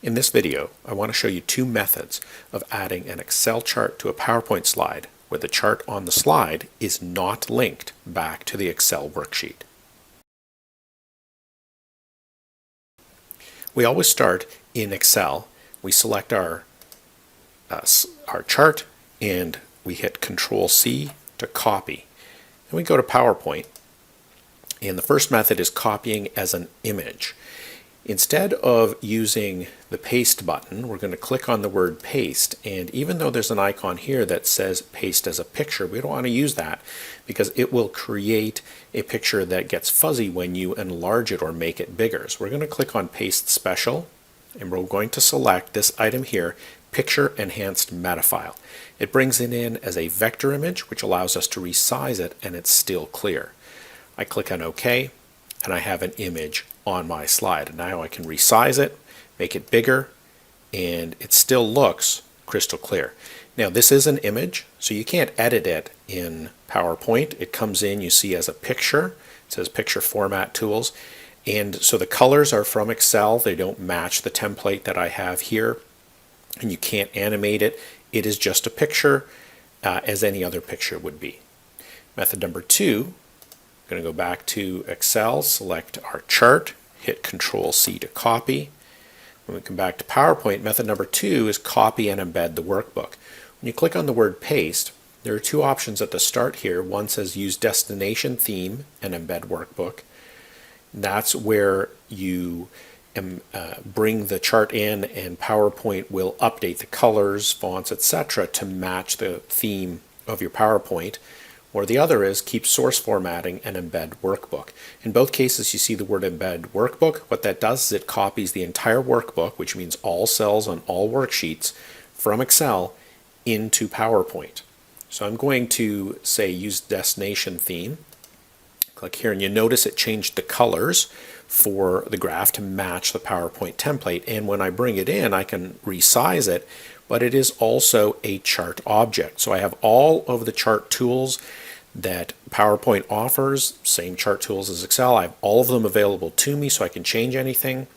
In this video, I want to show you two methods of adding an Excel chart to a PowerPoint slide where the chart on the slide is not linked back to the Excel worksheet. We always start in Excel. We select our chart and we hit Control-C to copy. Then we go to PowerPoint, and the first method is copying as an image. Instead of using the paste button, we're going to click on the word paste, and even though there's an icon here that says paste as a picture, we don't want to use that because it will create a picture that gets fuzzy when you enlarge it or make it bigger. So we're going to click on paste special, and we're going to select this item here, picture enhanced meta file. It brings it in as a vector image, which allows us to resize it, and it's still clear. I click on OK, and I have an image on my slide. And now I can resize it, make it bigger, and it still looks crystal clear. Now this is an image, so you can't edit it in PowerPoint. It comes in, you see, as a picture. It says Picture Format Tools. And so the colors are from Excel. They don't match the template that I have here, and you can't animate it. It is just a picture as any other picture would be. Method number two, I'm going to go back to Excel, select our chart, hit Control-C to copy. When we come back to PowerPoint, method number two is copy and embed the workbook. When you click on the word paste, there are two options at the start here. One says use destination theme and embed workbook. That's where you bring the chart in, and PowerPoint will update the colors, fonts, etc. to match the theme of your PowerPoint. Or the other is keep source formatting and embed workbook. In both cases, you see the word embed workbook. What that does is it copies the entire workbook, which means all cells on all worksheets, from Excel into PowerPoint. So I'm going to say use destination theme. Click here, and you notice it changed the colors for the graph to match the PowerPoint template. And when I bring it in, I can resize it, but it is also a chart object. So I have all of the chart tools that PowerPoint offers, same chart tools as Excel. I have all of them available to me so I can change anything.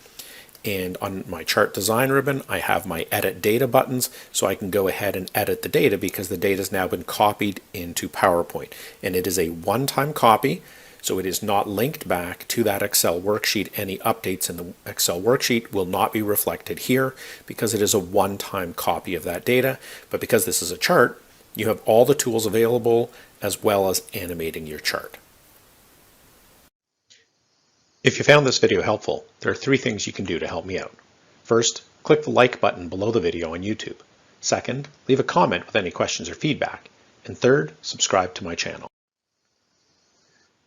And on my chart design ribbon, I have my edit data buttons, so I can go ahead and edit the data because the data has now been copied into PowerPoint. And it is a one-time copy, so it is not linked back to that Excel worksheet. Any updates in the Excel worksheet will not be reflected here because it is a one-time copy of that data. But because this is a chart, you have all the tools available as well as animating your chart. If you found this video helpful, there are three things you can do to help me out. First, click the like button below the video on YouTube. Second, leave a comment with any questions or feedback. And third, subscribe to my channel.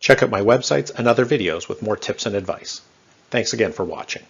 Check out my websites and other videos with more tips and advice. Thanks again for watching.